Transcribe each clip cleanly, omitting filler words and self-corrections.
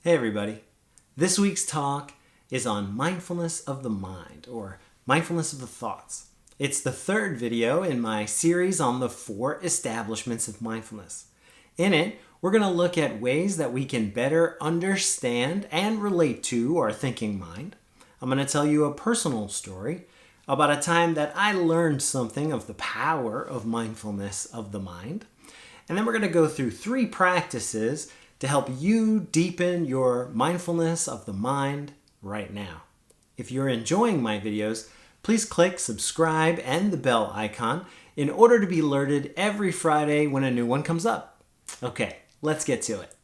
Hey everybody. This week's talk is on mindfulness of the mind, or mindfulness of the thoughts. It's the third video in my series on the Four Establishments of Mindfulness. In it, we're going to look at ways that we can better understand and relate to our thinking mind. I'm going to tell you a personal story about a time that I learned something of the power of mindfulness of the mind. And then we're going to go through 3 practices to help you deepen your mindfulness of the mind right now. If you're enjoying my videos, please click subscribe and the bell icon in order to be alerted every Friday when a new one comes up. Okay, let's get to it.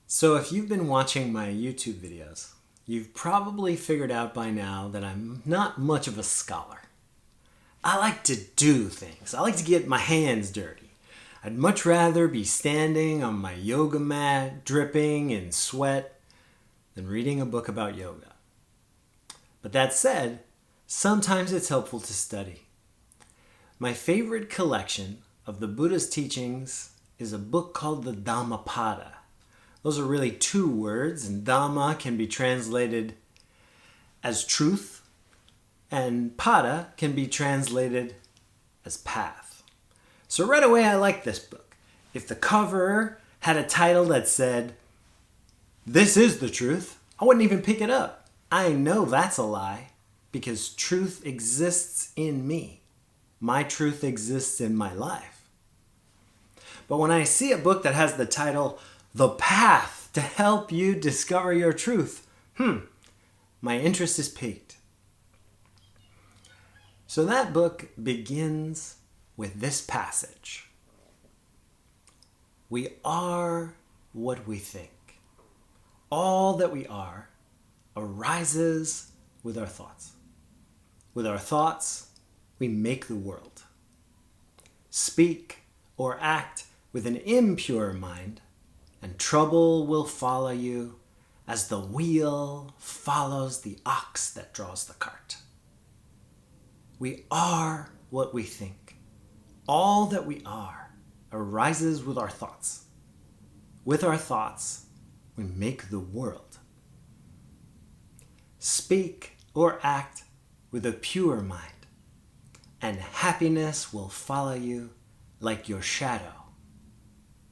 So if you've been watching my YouTube videos, you've probably figured out by now that I'm not much of a scholar. I like to do things. I like to get my hands dirty. I'd much rather be standing on my yoga mat, dripping in sweat, than reading a book about yoga. But that said, sometimes it's helpful to study. My favorite collection of the Buddha's teachings is a book called the Dhammapada. Those are really 2 words, and Dhamma can be translated as truth, and Pada can be translated as path. So right away, I like this book. If the cover had a title that said, "This is the truth," I wouldn't even pick it up. I know that's a lie because truth exists in me. My truth exists in my life. But when I see a book that has the title, "The Path to Help You Discover Your Truth," my interest is piqued. So that book begins with this passage. We are what we think. All that we are arises with our thoughts. With our thoughts, we make the world. Speak or act with an impure mind, and trouble will follow you as the wheel follows the ox that draws the cart. We are what we think. All that we are arises with our thoughts. With our thoughts, we make the world. Speak or act with a pure mind, and happiness will follow you like your shadow,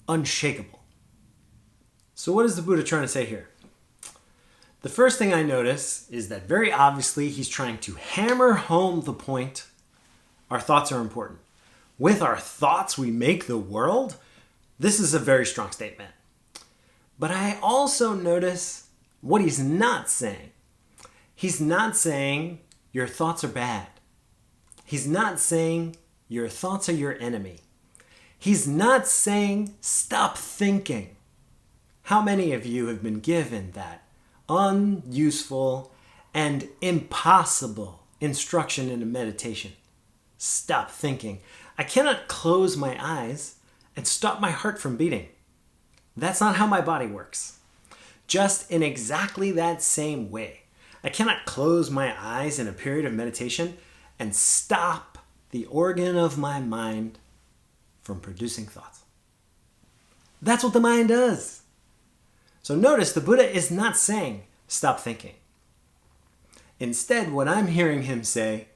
unshakable. So what is the Buddha trying to say here? The first thing I notice is that very obviously he's trying to hammer home the point: our thoughts are important. With our thoughts, we make the world. This is a very strong statement. But I also notice what he's not saying. He's not saying your thoughts are bad. He's not saying your thoughts are your enemy. He's not saying stop thinking. How many of you have been given that unuseful and impossible instruction in a meditation? Stop thinking. I cannot close my eyes and stop my heart from beating. That's not how my body works. Just in exactly that same way, I cannot close my eyes in a period of meditation and stop the organ of my mind from producing thoughts. That's what the mind does. So notice the Buddha is not saying stop thinking. Instead, what I'm hearing him say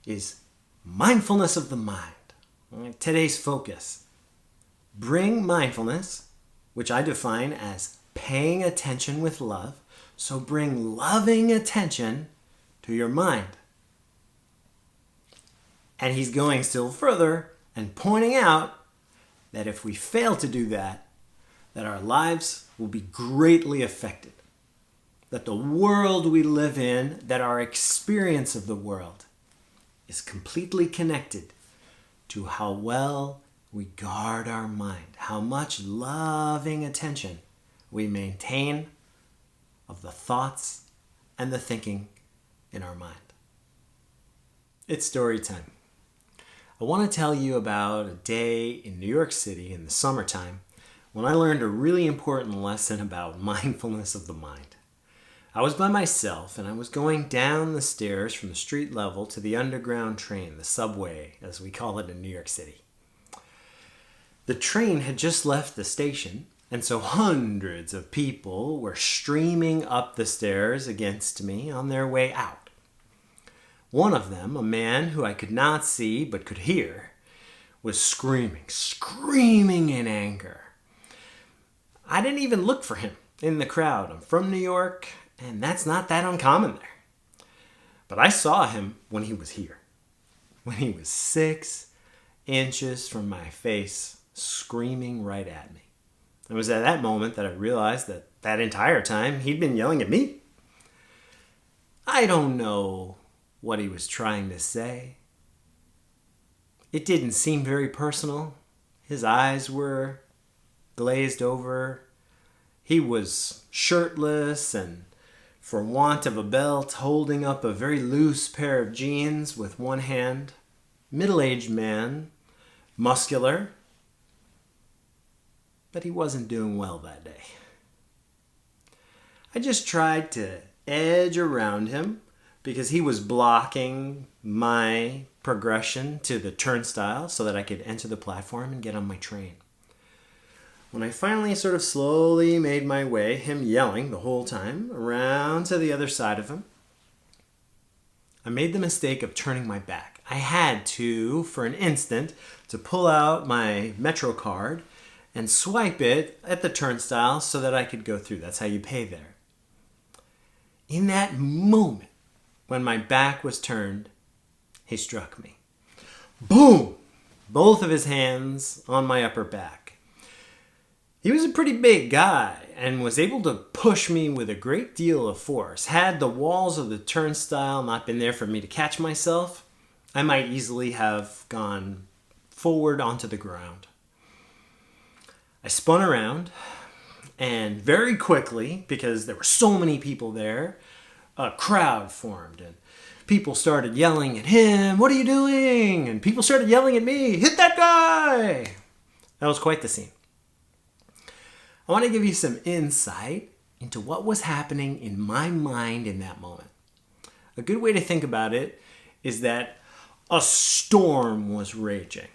is mindfulness of the mind. Today's focus. Bring mindfulness, which I define as paying attention with love. So bring loving attention to your mind. And he's going still further and pointing out that if we fail to do that, that our lives will be greatly affected. That the world we live in, that our experience of the world is completely connected to how well we guard our mind, how much loving attention we maintain of the thoughts and the thinking in our mind. It's story time. I want to tell you about a day in New York City in the summertime when I learned a really important lesson about mindfulness of the mind. I was by myself and I was going down the stairs from the street level to the underground train, the subway, as we call it in New York City. The train had just left the station And so hundreds of people were streaming up the stairs against me on their way out. One of them, a man who I could not see but could hear, was screaming in anger. I didn't even look for him in the crowd. I'm from New York, and that's not that uncommon there. But I saw him when he was here, when he was 6 inches from my face, screaming right at me. It was at that moment that I realized that that entire time he'd been yelling at me. I don't know what he was trying to say. It didn't seem very personal. His eyes were glazed over. He was shirtless and, for want of a belt, holding up a very loose pair of jeans with one hand. Middle-aged man, muscular, but he wasn't doing well that day. I just tried to edge around him because he was blocking my progression to the turnstile so that I could enter the platform and get on my train. When I finally sort of slowly made my way, him yelling the whole time, around to the other side of him, I made the mistake of turning my back. I had to, for an instant, to pull out my Metro card and swipe it at the turnstile so that I could go through. That's how you pay there. In that moment, when my back was turned, he struck me. Boom! Both of his hands on my upper back. He was a pretty big guy and was able to push me with a great deal of force. Had the walls of the turnstile not been there for me to catch myself, I might easily have gone forward onto the ground. I spun around, and very quickly, because there were so many people there, a crowd formed, and people started yelling at him, "What are you doing?" And people started yelling at me, "Hit that guy!" That was quite the scene. I want to give you some insight into what was happening in my mind in that moment. A good way to think about it is that a storm was raging,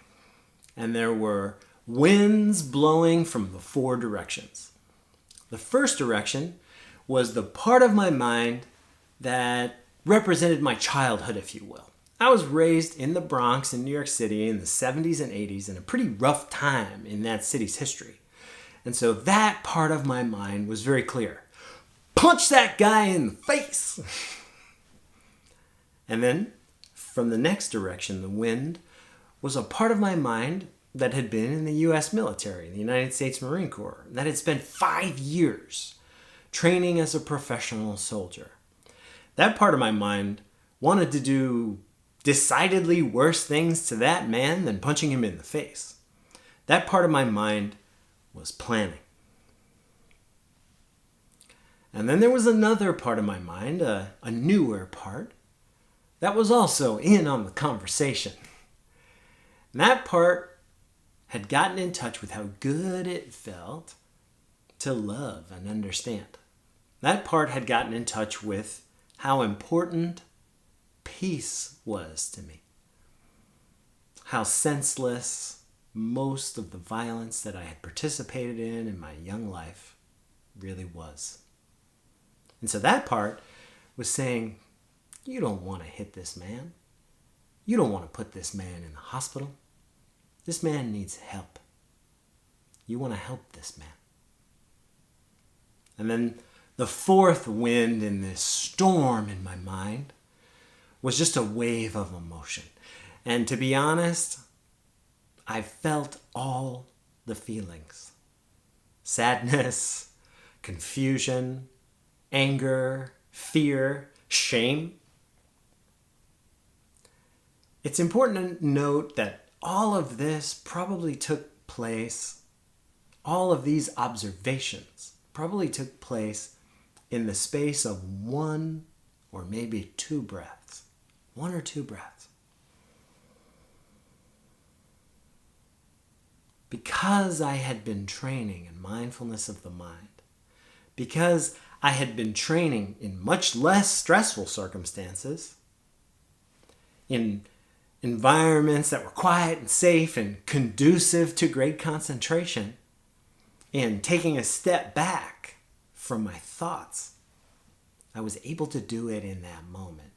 and there were winds blowing from the 4 directions. The first direction was the part of my mind that represented my childhood, if you will. I was raised in the Bronx in New York City in the 70s and 80s in a pretty rough time in that city's history. And so that part of my mind was very clear. Punch that guy in the face! And then, from the next direction, the wind, was a part of my mind that had been in the U.S. military, the United States Marine Corps, that had spent 5 years training as a professional soldier. That part of my mind wanted to do decidedly worse things to that man than punching him in the face. That part of my mind was planning. And then there was another part of my mind, a newer part, that was also in on the conversation. And that part had gotten in touch with how good it felt to love and understand. That part had gotten in touch with how important peace was to me. How senseless most of the violence that I had participated in my young life really was. And so that part was saying, you don't want to hit this man. You don't want to put this man in the hospital. This man needs help. You want to help this man. And then the fourth wind in this storm in my mind was just a wave of emotion. And to be honest, I felt all the feelings. Sadness, confusion, anger, fear, shame. It's important to note that all of this probably took place, all of these observations probably took place in the space of 1 or maybe 2 breaths. 1 or 2 breaths. Because I had been training in mindfulness of the mind, because I had been training in much less stressful circumstances, in environments that were quiet and safe and conducive to great concentration, in taking a step back from my thoughts, I was able to do it in that moment.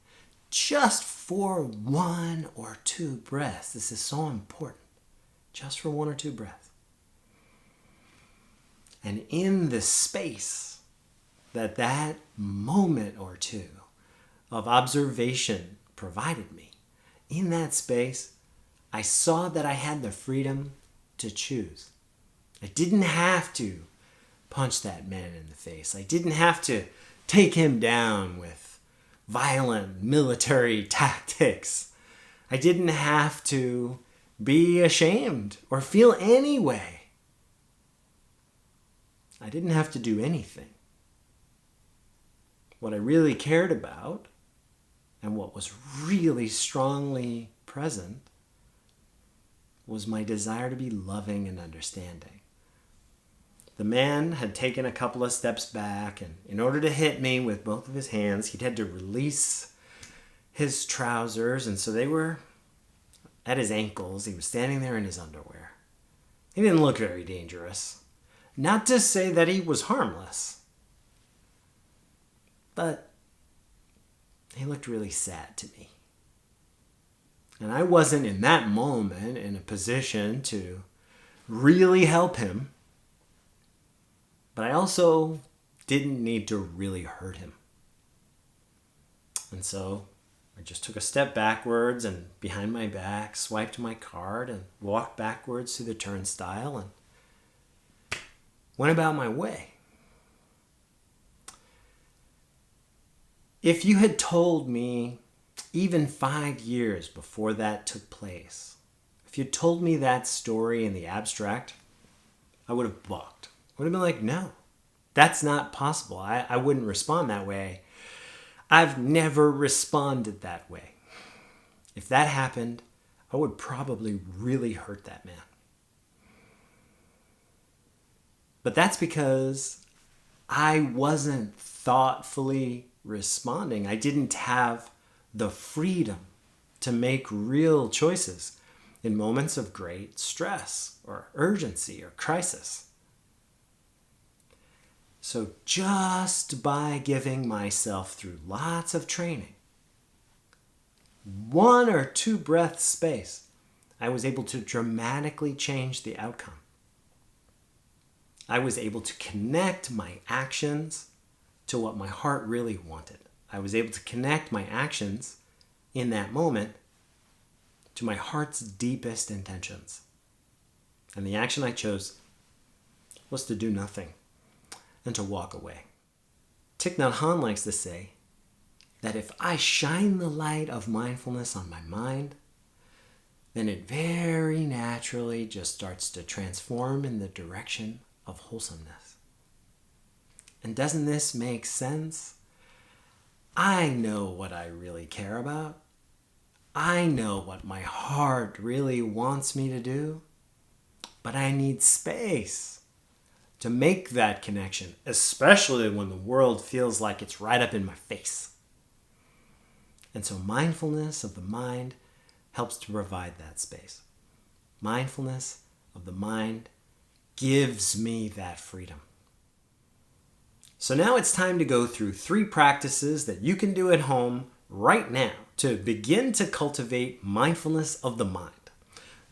Just for 1 or 2 breaths. This is so important. Just for 1 or 2 breaths. And in the space that moment or two of observation provided me, in that space, I saw that I had the freedom to choose. I didn't have to punch that man in the face. I didn't have to take him down with violent military tactics. I didn't have to be ashamed or feel any way. I didn't have to do anything. What I really cared about, and what was really strongly present, was my desire to be loving and understanding. The man had taken a couple of steps back, and in order to hit me with both of his hands, he'd had to release his trousers, and so they were at his ankles. He was standing there in his underwear. He didn't look very dangerous. Not to say that he was harmless, but he looked really sad to me. And I wasn't in that moment in a position to really help him, but I also didn't need to really hurt him. And so I just took a step backwards and behind my back, swiped my card and walked backwards through the turnstile and went about my way. If you had told me even 5 years before that took place, if you told me that story in the abstract, I would have balked. I would have been like, no, that's not possible. I wouldn't respond that way. I've never responded that way. If that happened, I would probably really hurt that man. But that's because I wasn't thoughtfully responding. I didn't have the freedom to make real choices in moments of great stress or urgency or crisis. So just by giving myself through lots of training, 1 or 2 breath space, I was able to dramatically change the outcome. I was able to connect my actions to what my heart really wanted. I was able to connect my actions in that moment to my heart's deepest intentions. And the action I chose was to do nothing and to walk away. Thich Nhat likes to say that if I shine the light of mindfulness on my mind, then it very naturally just starts to transform in the direction of wholesomeness. And doesn't this make sense? I know what I really care about. I know what my heart really wants me to do, but I need space to make that connection, especially when the world feels like it's right up in my face. And so mindfulness of the mind helps to provide that space. Mindfulness of the mind gives me that freedom. So now it's time to go through 3 practices that you can do at home right now to begin to cultivate mindfulness of the mind.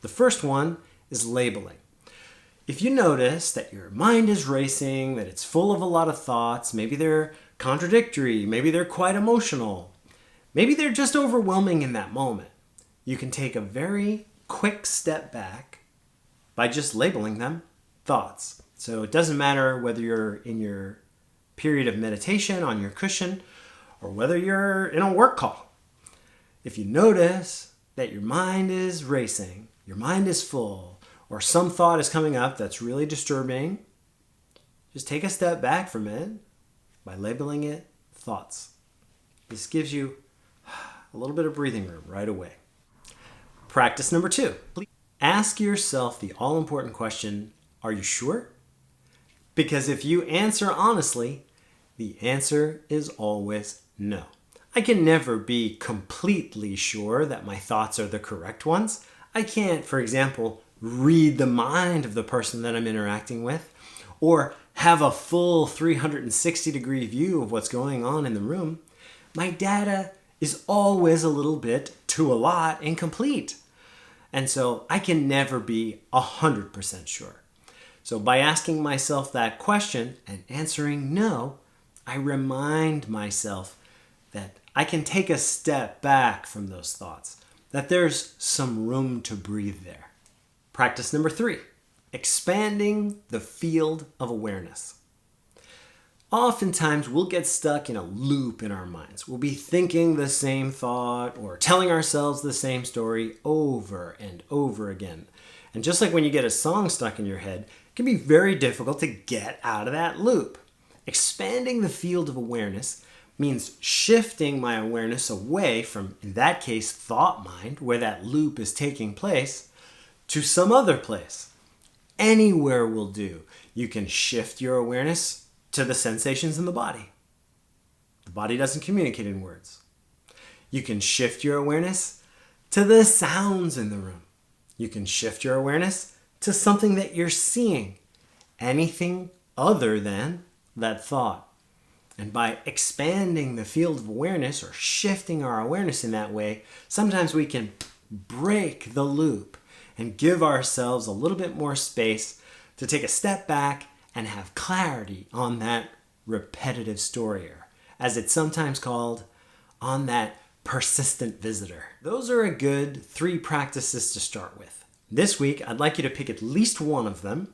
The first one is labeling. If you notice that your mind is racing, that it's full of a lot of thoughts, maybe they're contradictory, maybe they're quite emotional, maybe they're just overwhelming in that moment, you can take a very quick step back by just labeling them thoughts. So it doesn't matter whether you're in your period of meditation on your cushion or whether you're in a work call. If you notice that your mind is racing, your mind is full, or some thought is coming up that's really disturbing, just take a step back from it by labeling it thoughts. This gives you a little bit of breathing room right away. Practice number 2. Ask yourself the all-important question, are you sure? Because if you answer honestly, the answer is always no. I can never be completely sure that my thoughts are the correct ones. I can't, for example, read the mind of the person that I'm interacting with, or have a full 360-degree view of what's going on in the room, my data is always a little bit to a lot incomplete. And so I can never be 100% sure. So by asking myself that question and answering no, I remind myself that I can take a step back from those thoughts, that there's some room to breathe there. Practice number 3, expanding the field of awareness. Oftentimes we'll get stuck in a loop in our minds. We'll be thinking the same thought or telling ourselves the same story over and over again. And just like when you get a song stuck in your head, it can be very difficult to get out of that loop. Expanding the field of awareness means shifting my awareness away from, in that case, thought mind, where that loop is taking place, to some other place. Anywhere will do. You can shift your awareness to the sensations in the body. The body doesn't communicate in words. You can shift your awareness to the sounds in the room. You can shift your awareness to something that you're seeing. Anything other than that thought. And by expanding the field of awareness or shifting our awareness in that way, sometimes we can break the loop and give ourselves a little bit more space to take a step back and have clarity on that repetitive story, or as it's sometimes called, on that persistent visitor. Those are a good 3 practices to start with. This week, I'd like you to pick at least one of them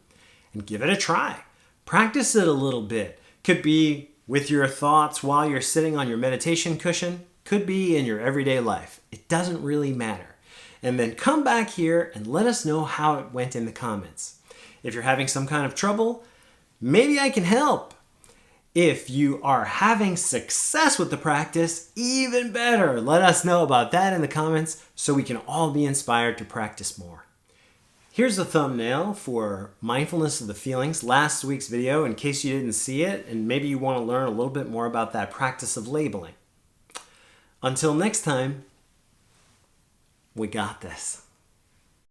and give it a try. Practice it a little bit. Could be with your thoughts while you're sitting on your meditation cushion. Could be in your everyday life. It doesn't really matter. And then come back here and let us know how it went in the comments. If you're having some kind of trouble, maybe I can help. If you are having success with the practice, even better. Let us know about that in the comments so we can all be inspired to practice more. Here's the thumbnail for Mindfulness of the Feelings, last week's video, in case you didn't see it, and maybe you want to learn a little bit more about that practice of labeling. Until next time, we got this.